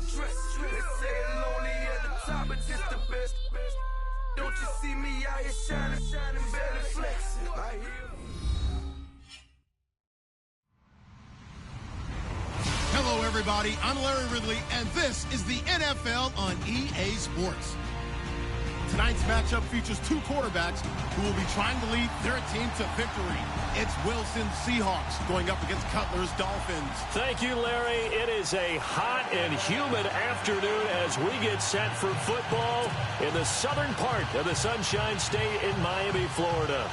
They say lonely at the top, but just the best. Don't you see me out here shining, barely flexing. I hear. Hello, everybody. I'm Larry Ridley, and this is the NFL on EA Sports. Tonight's matchup features two quarterbacks who will be trying to lead their team to victory. It's Wilson's Seahawks going up against Cutler's Dolphins. Thank you, Larry. It is a hot and humid afternoon as we get set for football in the southern part of the Sunshine State in Miami, Florida.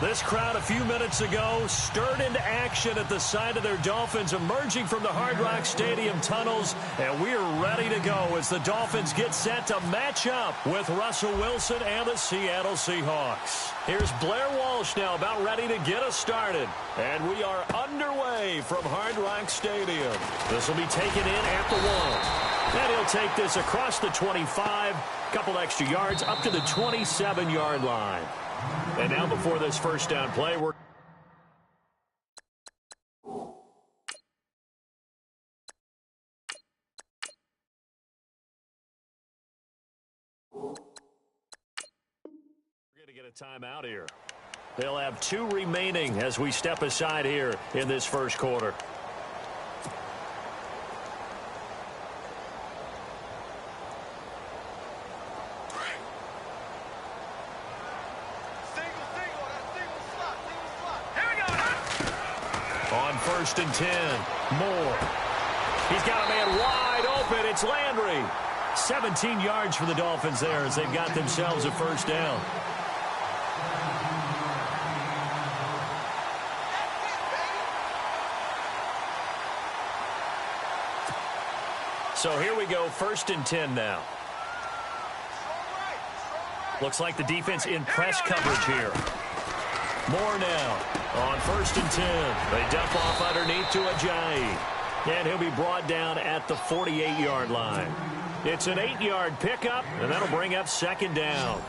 This crowd a few minutes ago stirred into action at the side of their Dolphins emerging from the Hard Rock Stadium tunnels, and we are ready to go as the Dolphins get set to match up with Russell Wilson and the Seattle Seahawks. Here's Blair Walsh now about ready to get us started, and we are underway from Hard Rock Stadium. This will be taken in at the 1, and he'll take this across the 25, couple extra yards up to the 27-yard line. And now before this first down play, we're going to get a timeout here. They'll have 2 remaining as we step aside here in this first quarter. First and 10. Moore. He's got a man wide open. It's Landry. 17 yards for the Dolphins there as they've got themselves a first down. So here we go, first and 10 now. Looks like the defense in press coverage here. Moore now on first and 10. They dump off underneath to Ajayi. And he'll be brought down at the 48-yard line. It's an 8-yard pickup, and that'll bring up second down.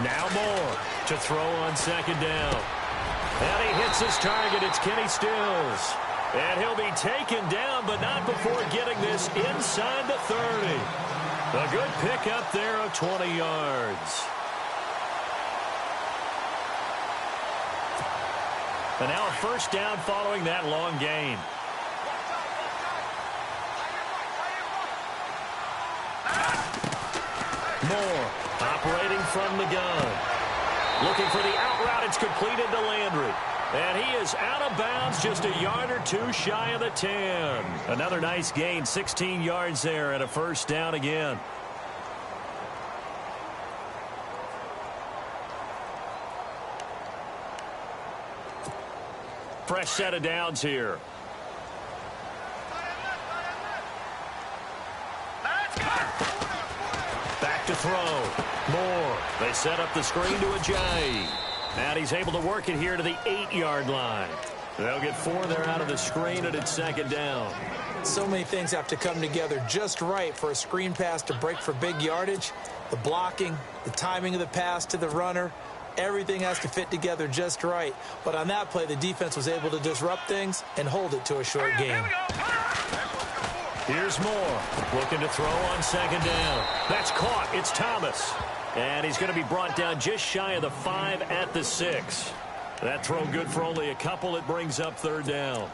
Now Moore to throw on second down. And he hits his target. It's Kenny Stills. And he'll be taken down, but not before getting this inside the 30. A good pickup there of 20 yards. And now a first down following that long gain. Moore operating from the gun. Looking for the out route. It's completed to Landry. And he is out of bounds just a yard or two shy of the 10. Another nice gain, 16 yards there and a first down again. Fresh set of downs here. Back to throw. Moore. They set up the screen to Ajayi. And he's able to work it here to the 8-yard line. They'll get 4 there out of the screen, and it's second down. So many things have to come together just right for a screen pass to break for big yardage. The blocking, the timing of the pass to the runner, everything has to fit together just right. But on that play, the defense was able to disrupt things and hold it to a short gain. Here's Moore looking to throw on second down. That's caught. It's Thomas. And he's going to be brought down just shy of the 5 at the 6. That throw good for only a couple. It brings up third down.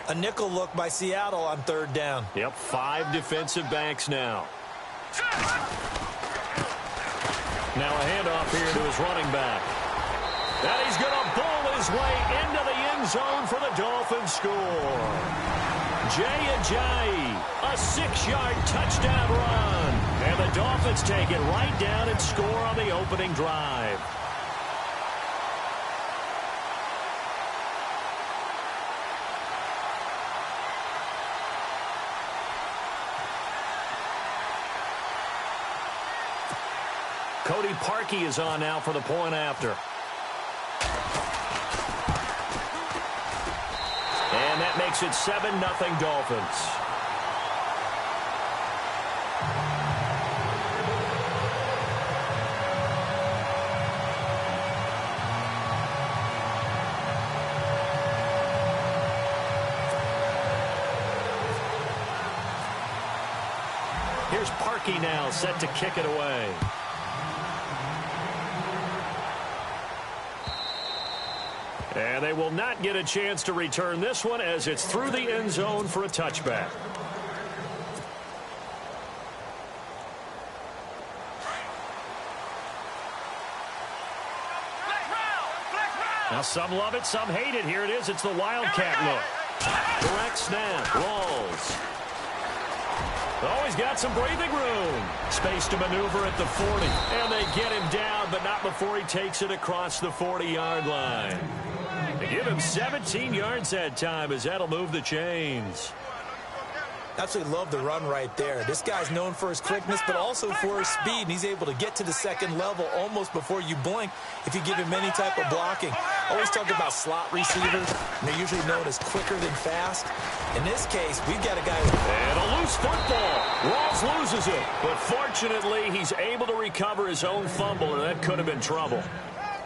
A nickel look by Seattle on third down. Yep, 5 defensive backs now. Now a handoff here to his running back. And he's going to bowl his way into the end zone for the Dolphins score. Jay Ajayi, a 6-yard touchdown run. And the Dolphins take it right down and score on the opening drive. Cody Parkey is on now for the point after. And that makes it 7-0 Dolphins. Here's Parkey now, set to kick it away. And they will not get a chance to return this one as it's through the end zone for a touchback. Now some love it, some hate it. Here it is. It's the Wildcat look. Direct snap. Rolls. Oh, he's got some breathing room. Space to maneuver at the 40. And they get him down, but not before he takes it across the 40-yard line. They give him 17 yards that time as that'll move the chains. Absolutely love the run right there. This guy's known for his quickness, but also for his speed. And he's able to get to the second level almost before you blink if you give him any type of blocking. Always talk about slot receivers, and they're usually known as quicker than fast. In this case, we've got a guy with... And a loose football. Rawls loses it. But fortunately, he's able to recover his own fumble, and that could have been trouble.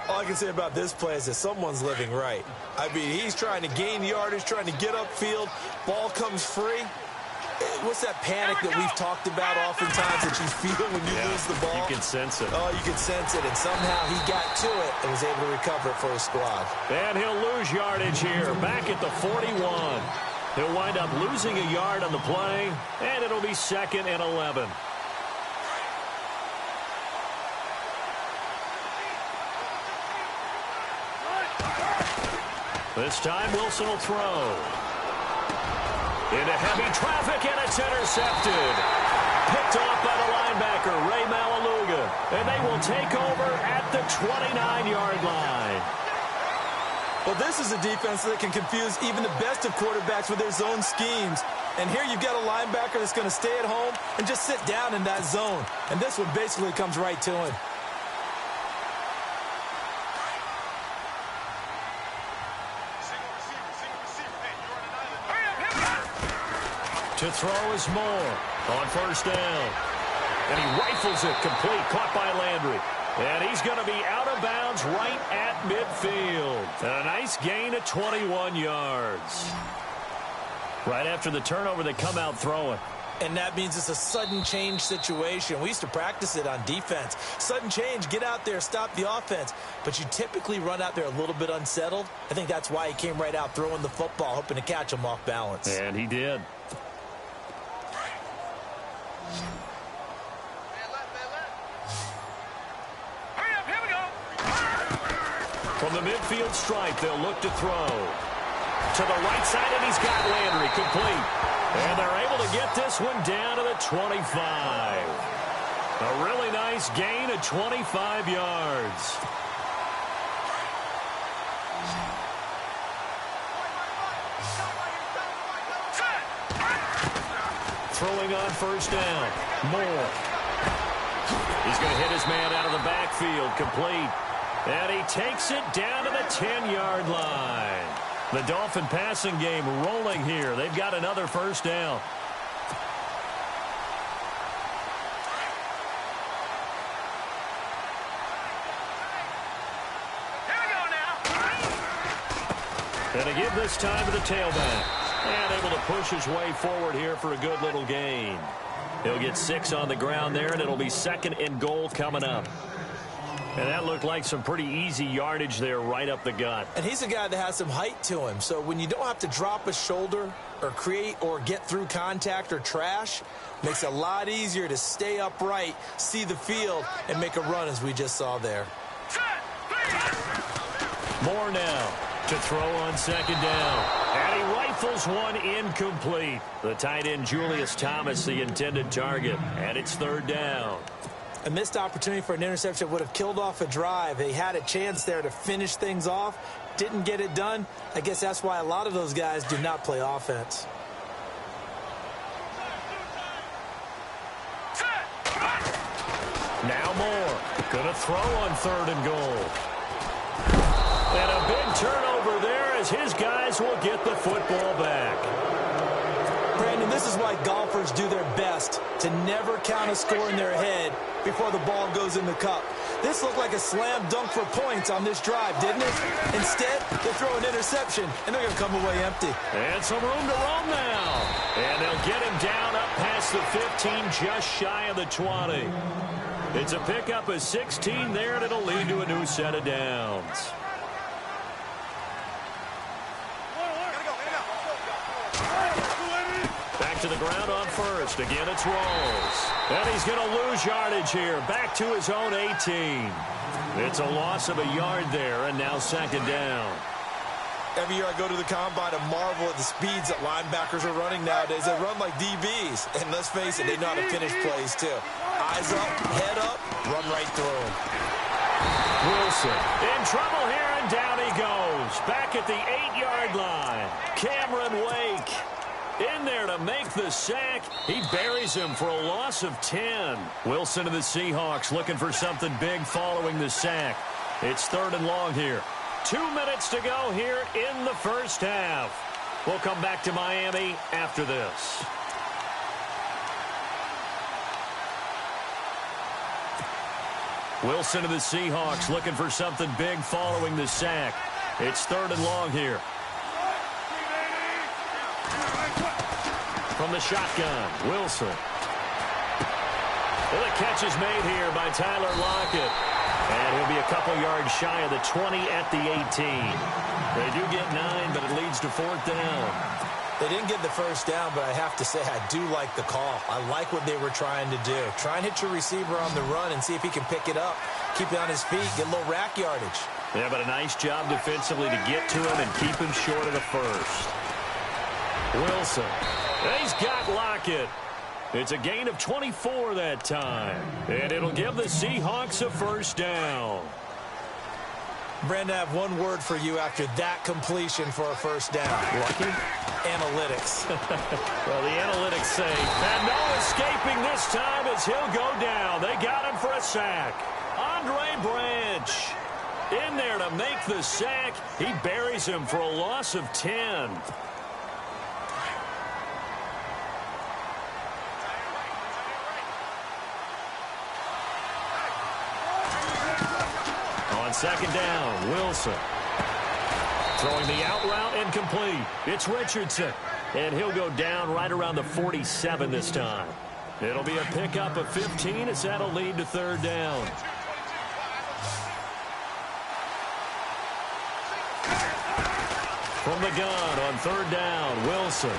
All I can say about this play is that someone's living right. I mean, he's trying to gain yardage, trying to get upfield. Ball comes free. What's that panic that we've talked about oftentimes that you feel when you lose the ball? You can sense it. Oh, you can sense it. And somehow he got to it and was able to recover it for his squad. And he'll lose yardage here, back at the 41. He'll wind up losing a yard on the play, and it'll be 2nd and 11. This time Wilson will throw. Into heavy traffic, and it's intercepted. Picked off by the linebacker, Ray Malaluga. And they will take over at the 29-yard line. Well, this is a defense that can confuse even the best of quarterbacks with their zone schemes. And here you've got a linebacker that's going to stay at home and just sit down in that zone. And this one basically comes right to him. To throw is Moore on first down. And he rifles it complete, caught by Landry. And he's going to be out of bounds right at midfield. And a nice gain of 21 yards. Right after the turnover, they come out throwing. And that means it's a sudden change situation. We used to practice it on defense. Sudden change, get out there, stop the offense. But you typically run out there a little bit unsettled. I think that's why he came right out throwing the football, hoping to catch him off balance. And he did. From the midfield stripe, they'll look to throw. To the right side, and he's got Landry complete. And they're able to get this one down to the 25. A really nice gain of 25 yards. Throwing on first down. Moore. He's going to hit his man out of the backfield. Complete. And he takes it down to the 10-yard line. The Dolphin passing game rolling here. They've got another first down. Here we go now. And a give this time to the tailback. And able to push his way forward here for a good little gain. He'll get 6 on the ground there, and it'll be 2nd and goal coming up. And that looked like some pretty easy yardage there right up the gut. And he's a guy that has some height to him. So when you don't have to drop a shoulder or create or get through contact or trash, makes it a lot easier to stay upright, see the field, and make a run as we just saw there. More now to throw on 2nd down. And he rifles one incomplete. The tight end Julius Thomas, the intended target. And it's 3rd down. A missed opportunity for an interception would have killed off a drive. They had a chance there to finish things off. Didn't get it done. I guess that's why a lot of those guys do not play offense. Now Moore. Going to throw on 3rd and goal. And a big turnover there as his guys will get the football back. Brandon, this is why golfers do their best to never count a score in their head before the ball goes in the cup. This looked like a slam dunk for points on this drive, didn't it? Instead, they throw an interception, and they're going to come away empty. And some room to roam now. And they'll get him down up past the 15, just shy of the 20. It's a pickup of 16 there, and it'll lead to a new set of downs. Back to the ground on first. Again, it's Rawls. And he's going to lose yardage here. Back to his own 18. It's a loss of a yard there, and now second down. Every year I go to the combine and marvel at the speeds that linebackers are running nowadays. They run like DBs. And let's face it, they know how to finish plays, too. Eyes up, head up, run right through them. Wilson in trouble here, and down he goes. Back at the 8-yard line. Cameron Wake in there to make the sack. He buries him for a loss of 10. Wilson and the Seahawks looking for something big following the sack. It's 3rd and long here. 2 minutes to go here in the first half. We'll come back to Miami after this. Wilson and the Seahawks looking for something big following the sack. It's 3rd and long here. From the shotgun, Wilson. Well, the catch is made here by Tyler Lockett. And he'll be a couple yards shy of the 20 at the 18. They do get 9, but it leads to 4th down. They didn't get the first down, but I have to say I do like the call. I like what they were trying to do. Try and hit your receiver on the run and see if he can pick it up. Keep it on his feet, get a little rack yardage. Yeah, but a nice job defensively to get to him and keep him short of the first. Wilson. He's got Lockett. It's a gain of 24 that time. And it'll give the Seahawks a first down. Brandon, I have one word for you after that completion for a first down. Lucky? Analytics. Well, the analytics say, and no escaping this time as he'll go down. They got him for a sack. Andre Branch in there to make the sack. He buries him for a loss of 10. On second down, Wilson. Throwing the out route incomplete. It's Richardson. And he'll go down right around the 47 this time. It'll be a pickup of 15 as that'll lead to 3rd down. From the gun on 3rd down, Wilson.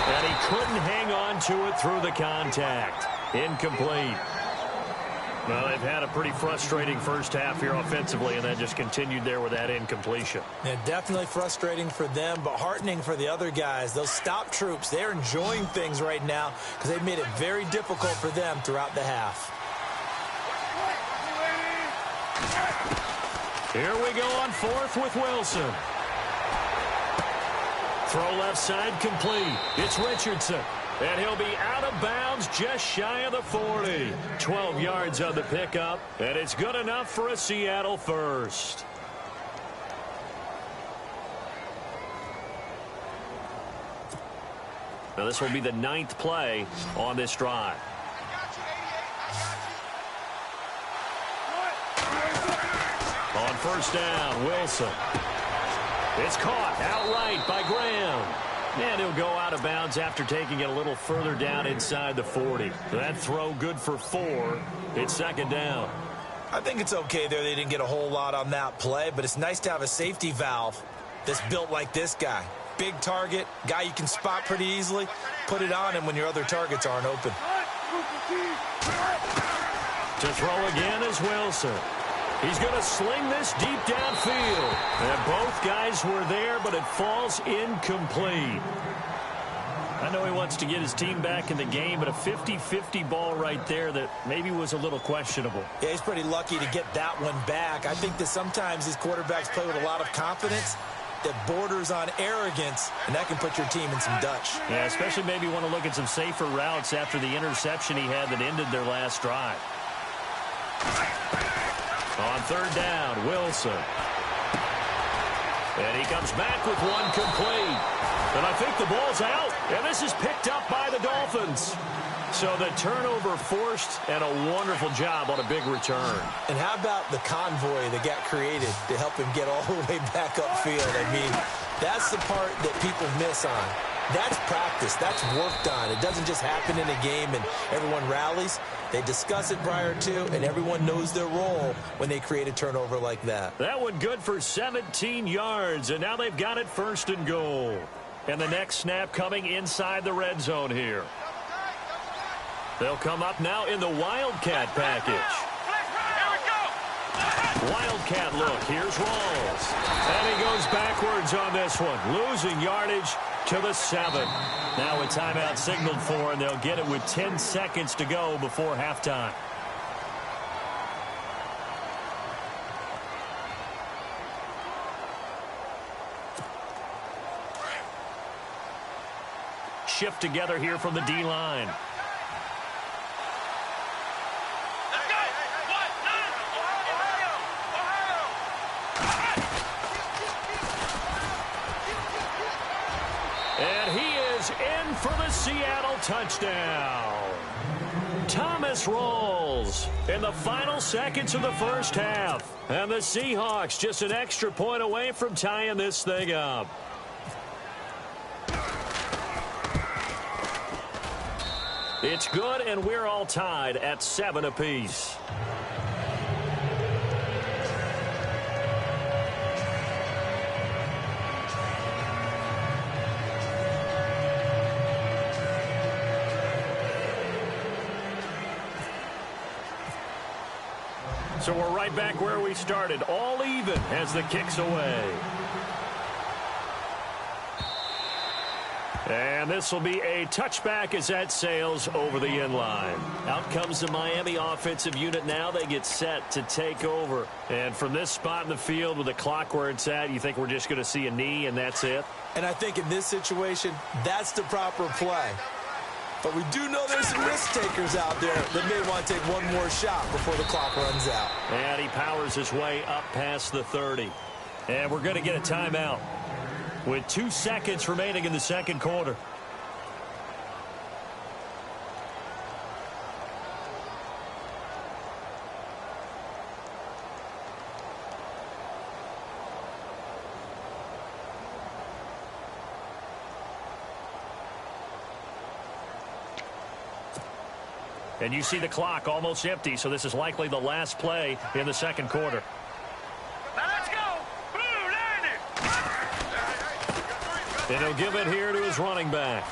And he couldn't hang on to it through the contact. Incomplete. Well, they've had a pretty frustrating first half here offensively, and that just continued there with that incompletion. Yeah, definitely frustrating for them, but heartening for the other guys. Those stop troops, they're enjoying things right now because they've made it very difficult for them throughout the half. Here we go on 4th with Wilson. Throw left side complete. It's Richardson. And he'll be out of bounds just shy of the 40. 12 yards on the pickup. And it's good enough for a Seattle first. Now this will be the 9th play on this drive. On first down, Wilson. It's caught outright by Graham. And he'll go out of bounds after taking it a little further down inside the 40. That throw good for 4. It's second down. I think it's okay there. They didn't get a whole lot on that play, but it's nice to have a safety valve that's built like this guy. Big target, guy you can spot pretty easily. Put it on him when your other targets aren't open. To throw again is Wilson. He's going to sling this deep downfield. And both guys were there, but it falls incomplete. I know he wants to get his team back in the game, but a 50-50 ball right there that maybe was a little questionable. Yeah, he's pretty lucky to get that one back. I think that sometimes these quarterbacks play with a lot of confidence that borders on arrogance, and that can put your team in some Dutch. Yeah, especially maybe want to look at some safer routes after the interception he had that ended their last drive. On third down, Wilson. And he comes back with one complete. And I think the ball's out. And this is picked up by the Dolphins. So the turnover forced, and a wonderful job on a big return. And how about the convoy that got created to help him get all the way back upfield? I mean, that's the part that people miss on. That's practice. That's worked on. It doesn't just happen in a game and everyone rallies. They discuss it prior to, and everyone knows their role when they create a turnover like that. That one good for 17 yards, and now they've got it 1st and goal. And the next snap coming inside the red zone here. They'll come up now in the Wildcat package. Wildcat look. Here's Rawls. And he goes backwards on this one, losing yardage to the 7. Now a timeout signaled for, and they'll get it with 10 seconds to go before halftime. Shift together here from the D-line. And he is in for the Seattle touchdown. Thomas Rawls in the final seconds of the first half. And the Seahawks just an extra point away from tying this thing up. It's good, and we're all tied at 7 apiece. So we're right back where we started, all even as the kick's away. And this will be a touchback as that sails over the end line. Out comes the Miami offensive unit now. They get set to take over. And from this spot in the field with the clock where it's at, you think we're just going to see a knee and that's it? And I think in this situation, that's the proper play. But we do know there's some risk takers out there that may want to take one more shot before the clock runs out. And he powers his way up past the 30. And we're going to get a timeout with 2 seconds remaining in the second quarter. And you see the clock almost empty, so this is likely the last play in the second quarter. Now let's go. Blue, land it. And he'll give it here to his running back.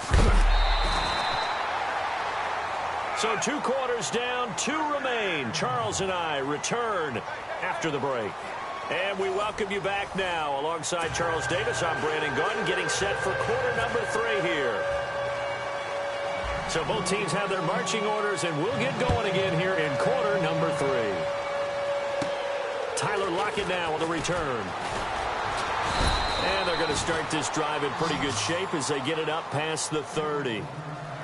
So 2 quarters down, 2 remain. Charles and I return after the break. And we welcome you back now. Alongside Charles Davis, I'm Brandon Gordon, getting set for quarter number 3 here. So both teams have their marching orders, and we'll get going again here in quarter number 3. Tyler Lockett now on the return. And they're going to start this drive in pretty good shape as they get it up past the 30.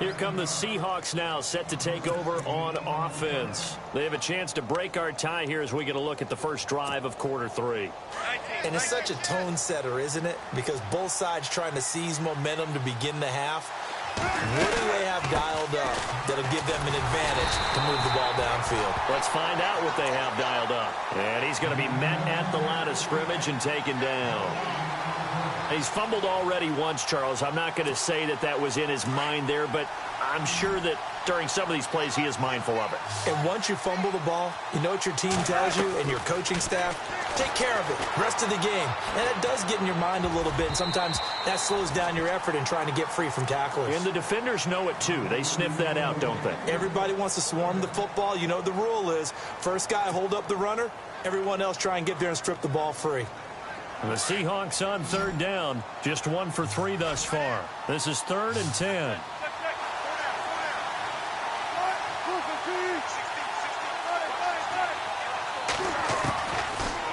Here come the Seahawks now, set to take over on offense. They have a chance to break our tie here as we get a look at the first drive of quarter 3. And it's such a tone setter, isn't it? Because both sides trying to seize momentum to begin the half. What do they have dialed up that'll give them an advantage to move the ball downfield? Let's find out what they have dialed up. And he's going to be met at the line of scrimmage and taken down. He's fumbled already once, Charles. I'm not going to say that that was in his mind there, but I'm sure that during some of these plays he is mindful of it. And once you fumble the ball, you know what your team tells you and your coaching staff? Take care of it, rest of the game. And it does get in your mind a little bit, and sometimes that slows down your effort in trying to get free from tacklers. And the defenders know it too. They sniff that out, don't they? Everybody wants to swarm the football. You know the rule is, first guy hold up the runner, everyone else try and get there and strip the ball free. The Seahawks on third down, just 1 for 3 thus far. This is 3rd and 10.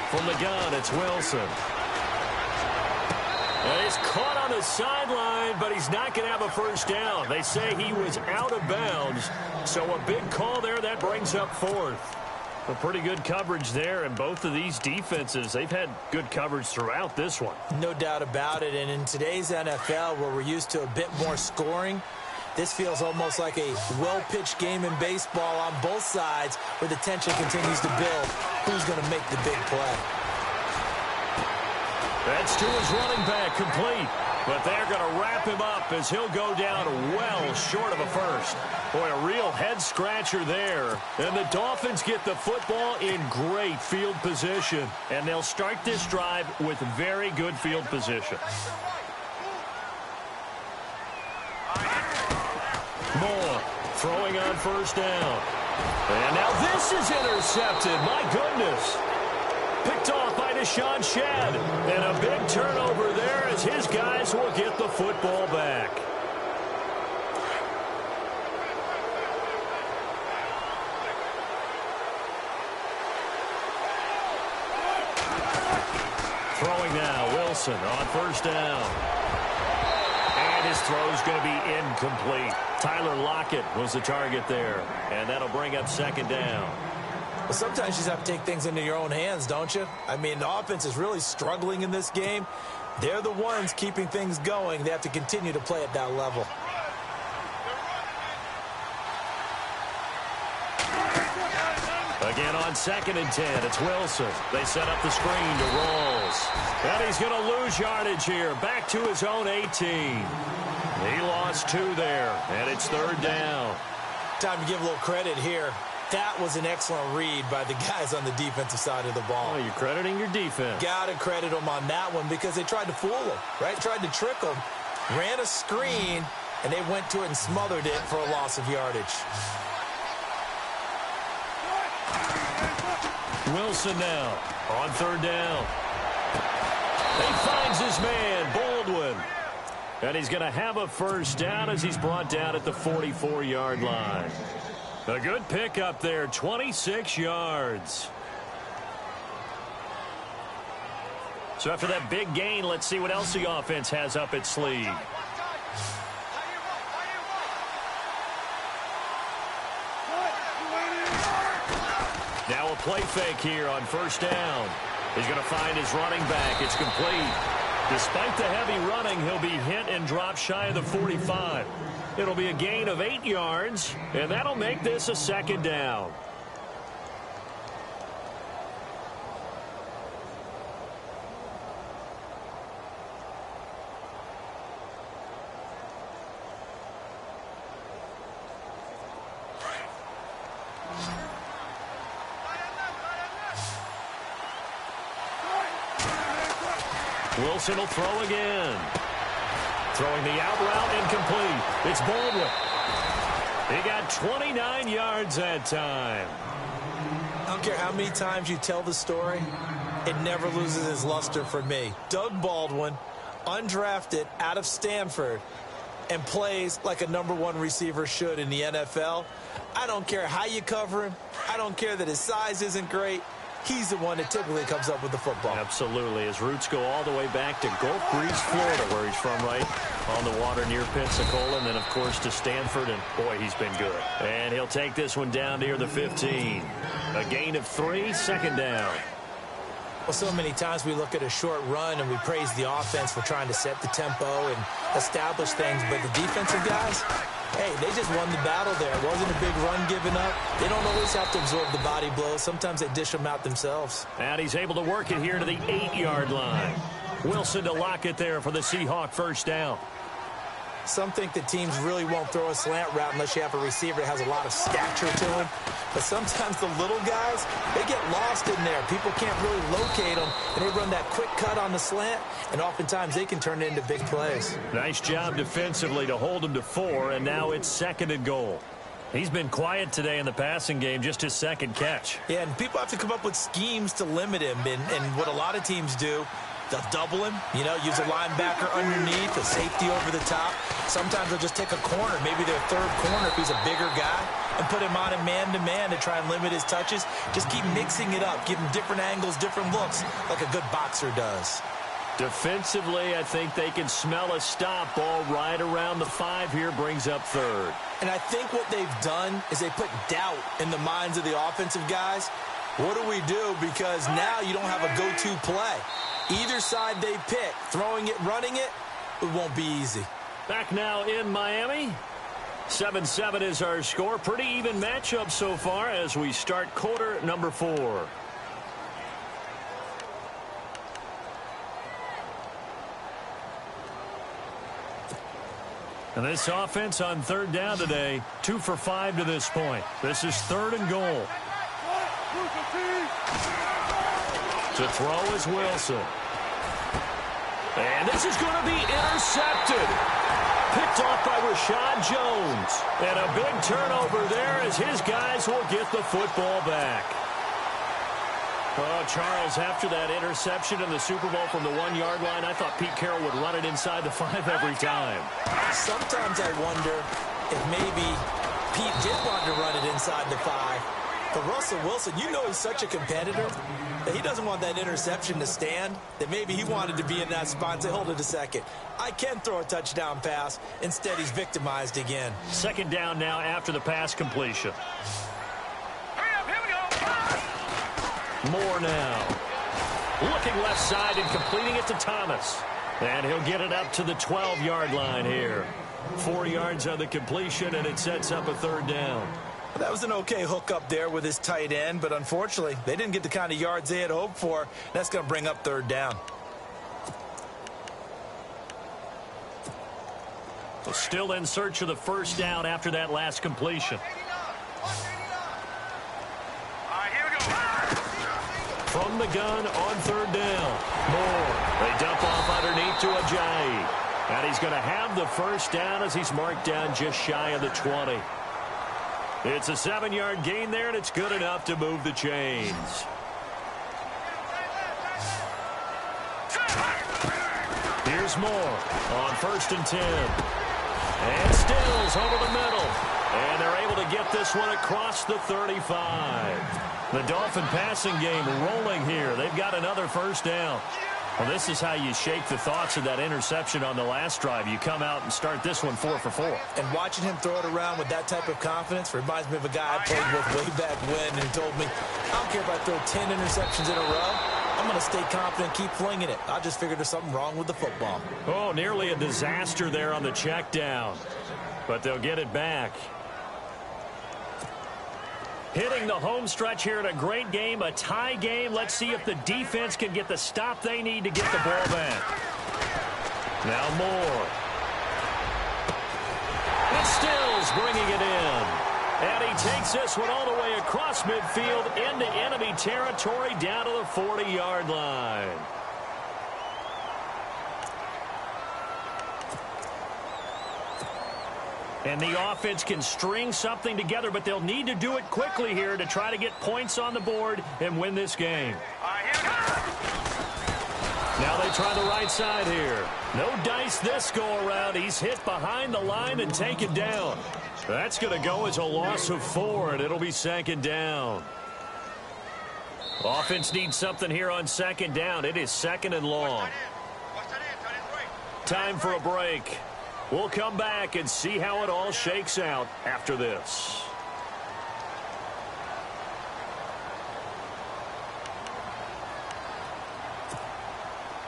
From the gun, it's Wilson. And he's caught on the sideline, but he's not going to have a first down. They say he was out of bounds, so a big call there that brings up 4th. A pretty good coverage there, and both of these defenses, they've had good coverage throughout this one. No doubt about it, and in today's NFL, where we're used to a bit more scoring, This feels almost like a well-pitched game in baseball on both sides where the tension continues to build. Who's going to make the big play? That's to his running back, complete. But they're going to wrap him up as he'll go down well short of a first. Boy, a real head-scratcher there. And the Dolphins get the football in great field position. And they'll start this drive with very good field position. Moore throwing on first down. And now this is intercepted. My goodness. Picked off by Deshaun Shedd. And a big turnover there as his guys will get the football back. Throwing now, Wilson on first down. And his throw's going to be incomplete. Tyler Lockett was the target there. And that'll bring up second down. Well, sometimes you just have to take things into your own hands, don't you? I mean, the offense is really struggling in this game. They're the ones keeping things going. They have to continue to play at that level. Again on 2nd and 10, it's Wilson. They set up the screen to Rawls. And he's going to lose yardage here. Back to his own 18. He lost 2 there, and it's 3rd down. Time to give a little credit here. That was an excellent read by the guys on the defensive side of the ball. Oh, you're crediting your defense. Got to credit them on that one because they tried to fool him, right? Tried to trick him. Ran a screen, and they went to it and smothered it for a loss of yardage. Wilson now on 3rd down. He finds his man, Baldwin. And he's going to have a first down as he's brought down at the 44-yard line. A good pickup there, 26 yards. So after that big gain, let's see what else the offense has up its sleeve. Now a play fake here on first down. He's going to find his running back. It's complete. Despite the heavy running, he'll be hit and drop shy of the 45. It'll be a gain of 8 yards, and that'll make this a second down. Wilson will throw again. Throwing the out route incomplete. It's Baldwin. He got 29 yards that time. I don't care how many times you tell the story, it never loses its luster for me. Doug Baldwin, undrafted out of Stanford, and plays like a #1 receiver should in the NFL. I don't care how you cover him. I don't care that his size isn't great. He's the one that typically comes up with the football. Absolutely. His roots go all the way back to Gulf Breeze, Florida, where he's from, right on the water near Pensacola, and then, of course, to Stanford, and, boy, he's been good. And he'll take this one down near the 15. A gain of 3, second down. Well, so many times we look at a short run and we praise the offense for trying to set the tempo and establish things, but the defensive guys, hey, they just won the battle there. It wasn't a big run given up. They don't always have to absorb the body blows. Sometimes they dish them out themselves. And he's able to work it here to the 8-yard line. Wilson to lock it there for the Seahawk first down. Some think that teams really won't throw a slant route unless you have a receiver that has a lot of stature to him. But sometimes the little guys, they get lost in there. People can't really locate them, and they run that quick cut on the slant, and oftentimes they can turn it into big plays. Nice job defensively to hold him to 4, and now it's 2nd and goal. He's been quiet today in the passing game, just his second catch. Yeah, and people have to come up with schemes to limit him, and what a lot of teams do, they'll double him, you know, use a linebacker underneath, a safety over the top. Sometimes they'll just take a corner, maybe their third corner if he's a bigger guy, and put him on a man-to-man to try and limit his touches. Just keep mixing it up, give him different angles, different looks, like a good boxer does. Defensively, I think they can smell a stop. Ball right around the 5 here, brings up 3rd. And I think what they've done is they put doubt in the minds of the offensive guys. What do we do? Because now you don't have a go-to play. Either side they pick, throwing it, running it, it won't be easy. Back now in Miami. 7-7 is our score. Pretty even matchup so far as we start quarter number 4. And this offense on 3rd down today, 2 for 5 to this point. This is 3rd and goal. To throw is Wilson. And this is going to be intercepted. Picked off by Rashad Jones. And a big turnover there as his guys will get the football back. Oh, Charles, after that interception in the Super Bowl from the 1-yard line, I thought Pete Carroll would run it inside the 5 every time. Sometimes I wonder if maybe Pete did want to run it inside the 5. But Russell Wilson, you know he's such a competitor that he doesn't want that interception to stand, that maybe he wanted to be in that spot and say, hold it a second. I can throw a touchdown pass. Instead, he's victimized again. 2nd down now after the pass completion. Moore now. Looking left side and completing it to Thomas. And he'll get it up to the 12-yard line here. 4 yards on the completion, and it sets up a 3rd down. That was an okay hook up there with his tight end, but unfortunately, they didn't get the kind of yards they had hoped for. That's going to bring up 3rd down. Still in search of the 1st down after that last completion. From the gun on 3rd down. Moore. They dump off underneath to Ajayi. And he's going to have the 1st down as he's marked down just shy of the 20. It's a 7-yard gain there, and it's good enough to move the chains. Here's Moore on 1st and 10. And Stills over the middle. And they're able to get this one across the 35. The Dolphin passing game rolling here. They've got another 1st down. Well, this is how you shake the thoughts of that interception on the last drive. You come out and start this one 4 for 4. And watching him throw it around with that type of confidence reminds me of a guy I played with way back when who told me, I don't care if I throw 10 interceptions in a row. I'm going to stay confident, keep flinging it. I just figured there's something wrong with the football. Oh, nearly a disaster there on the check down. But they'll get it back. Hitting the home stretch here in a great game, a tie game. Let's see if the defense can get the stop they need to get the ball back. Now Moore. And Stills bringing it in. And he takes this one all the way across midfield into enemy territory down to the 40-yard line. And the offense can string something together, but they'll need to do it quickly here to try to get points on the board and win this game. Now they try the right side here. No dice this go-around. He's hit behind the line and taken down. That's going to go as a loss of 4, and it'll be 2nd down. Offense needs something here on 2nd down. It is 2nd and long. Time for a break. We'll come back and see how it all shakes out after this.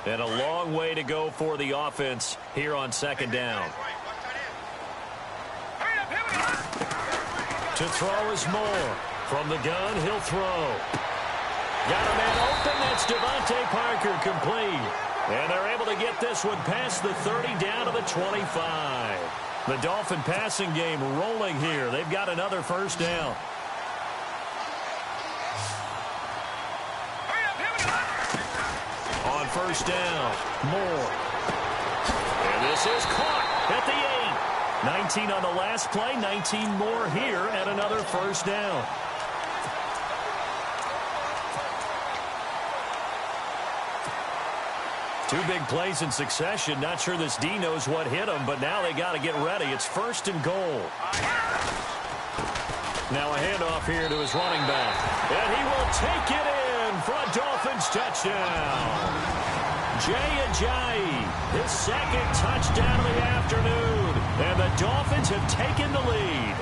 And a long way to go for the offense here on 2nd down. To throw is Moore. From the gun, he'll throw. Got a man open. That's Devontae Parker complete. And they're able to get this one past the 30 down to the 25. The Dolphin passing game rolling here. They've got another 1st down. On 1st down, Moore. And this is caught at the 8. 19 on the last play, 19 more here at another 1st down. Two big plays in succession. Not sure this D knows what hit him, but now they got to get ready. It's 1st and goal. Now a handoff here to his running back. And he will take it in for a Dolphins touchdown. Ajayi, his 2nd touchdown of the afternoon. And the Dolphins have taken the lead.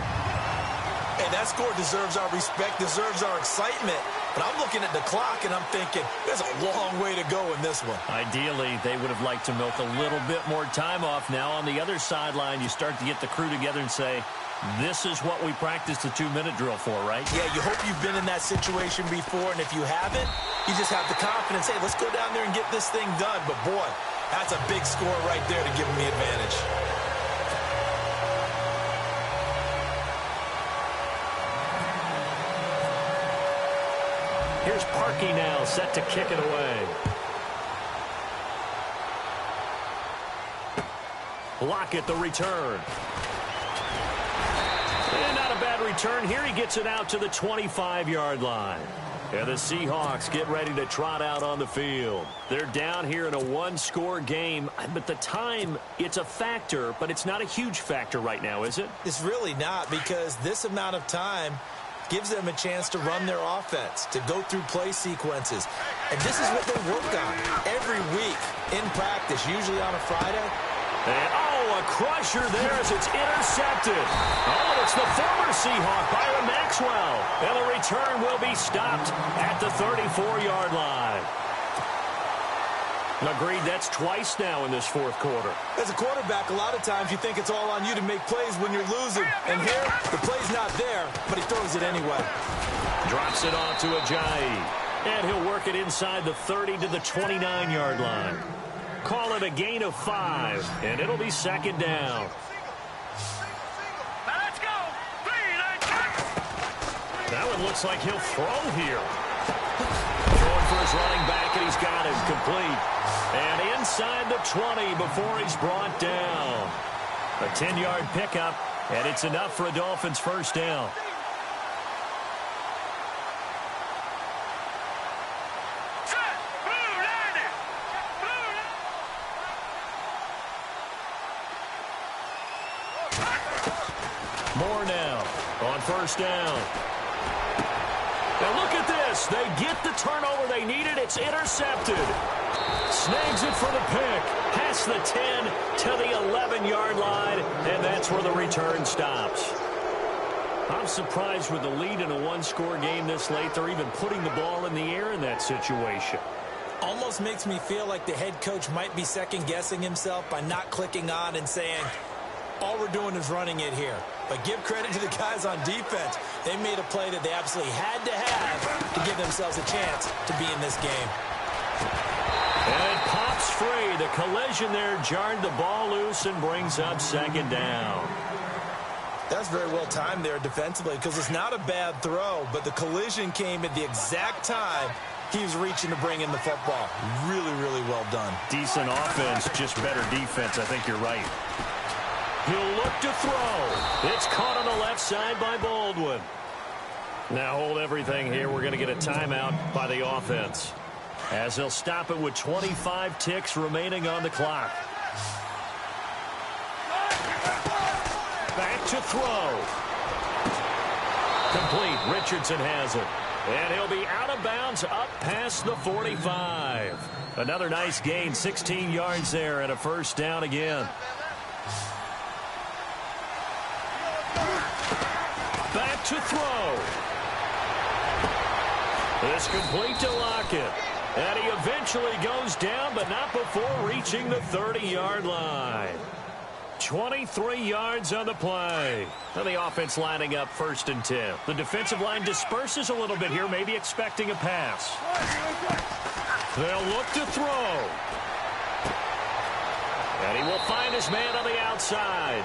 And that score deserves our respect, deserves our excitement. But I'm looking at the clock, and I'm thinking, there's a long way to go in this one. Ideally, they would have liked to milk a little bit more time off. Now, on the other sideline, you start to get the crew together and say, This is what we practiced the 2-minute drill for, right? Yeah, you hope you've been in that situation before, and if you haven't, you just have the confidence, hey, let's go down there and get this thing done. But, boy, that's a big score right there to give them the advantage. Here's Parkey now, set to kick it away. Lockett the return. And not a bad return here. He gets it out to the 25-yard line. And the Seahawks get ready to trot out on the field. They're down here in a one-score game. But the time, it's a factor, but it's not a huge factor right now, is it? It's really not, because this amount of time gives them a chance to run their offense, to go through play sequences. And this is what they work on every week in practice, usually on a Friday. And, oh, a crusher there as it's intercepted. Oh, it's the former Seahawk, Byron Maxwell. And the return will be stopped at the 34-yard line. Agreed, that's twice now in this fourth quarter. As a quarterback, a lot of times you think it's all on you to make plays when you're losing. And here, the play's not there, but he throws it anyway. Drops it off to Ajayi. And he'll work it inside the 30 to the 29-yard line. Call it a gain of 5, and it'll be second down. Now let's go. 3, That one looks like he'll throw here. Throwing for his running back, and he's got it complete. And inside the 20 before he's brought down. A 10-yard pickup, and it's enough for a Dolphins first down. More now on first down. Now look at this. They get the turnover they needed. It's intercepted. Snags it for the pick. Past the 10 to the 11-yard line, and that's where the return stops. I'm surprised with the lead in a one-score game this late. They're even putting the ball in the air in that situation. Almost makes me feel like the head coach might be second-guessing himself by not clicking on and saying, all we're doing is running it here. But give credit to the guys on defense. They made a play that they absolutely had to have to give themselves a chance to be in this game. And it pops free. The collision there jarred the ball loose and brings up second down. That's very well timed there defensively, because it's not a bad throw, but the collision came at the exact time he was reaching to bring in the football. Really, really well done. Decent offense, just better defense. I think you're right. He'll look to throw. It's caught on the left side by Baldwin. Now hold everything here. We're going to get a timeout by the offense, as they'll stop it with 25 ticks remaining on the clock. Back to throw. Complete. Richardson has it. And he'll be out of bounds up past the 45. Another nice gain, 16 yards there, and a first down again. Back to throw. It's complete to Lockett. And he eventually goes down, but not before reaching the 30-yard line. 23 yards on the play. And the offense lining up 1st and 10. The defensive line disperses a little bit here, maybe expecting a pass. They'll look to throw. And he will find his man on the outside.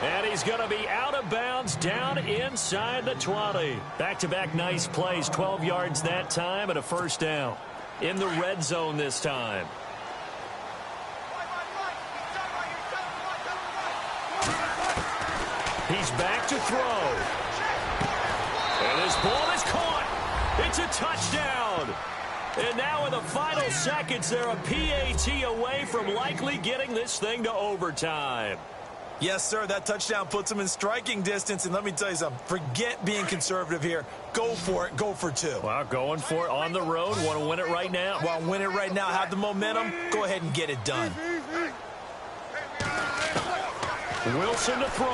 And he's going to be out of bounds down inside the 20. Back-to-back nice plays, 12 yards that time and a first down. In the red zone this time. He's back to throw. And his ball is caught. It's a touchdown. And now in the final seconds, they're a PAT away from likely getting this thing to overtime. Yes, sir, that touchdown puts them in striking distance. And let me tell you something, forget being conservative here. Go for it. Go for 2. Well, going for it on the road. Want to win it right now? Want to win it right now, have the momentum. Go ahead and get it done. Wilson to throw.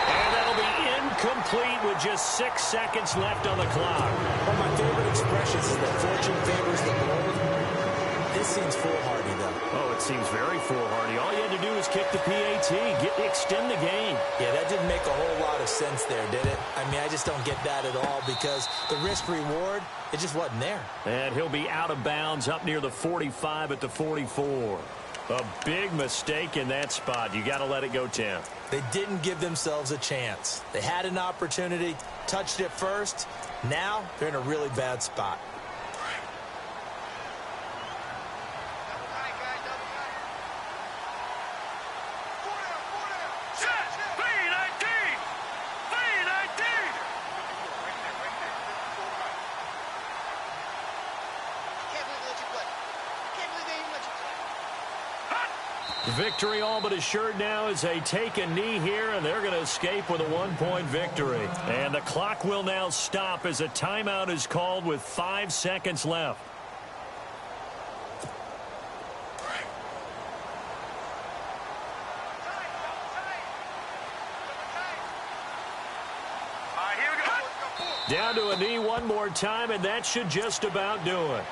And that'll be incomplete with just 6 seconds left on the clock. One of my favorite expressions is that fortune favors the bold. This seems foolhardy, though. Oh, it seems very foolhardy. All you had to do was kick the PAT, extend the game. Yeah, that didn't make a whole lot of sense there, did it? I mean, I just don't get that at all because the risk-reward, it just wasn't there. And he'll be out of bounds up near the 45 at the 44. A big mistake in that spot. You got to let it go, Tim. They didn't give themselves a chance. They had an opportunity, touched it first. Now they're in a really bad spot. Victory all but assured now as they take a knee here, and they're going to escape with a one-point victory. And the clock will now stop as a timeout is called with 5 seconds left. Down to a knee one more time, and that should just about do it.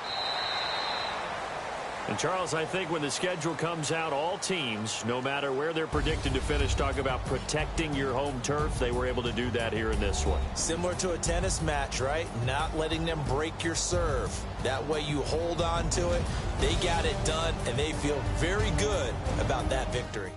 And, Charles, I think when the schedule comes out, all teams, no matter where they're predicted to finish, talk about protecting your home turf. They were able to do that here in this one. Similar to a tennis match, right? Not letting them break your serve. That way you hold on to it. They got it done, and they feel very good about that victory.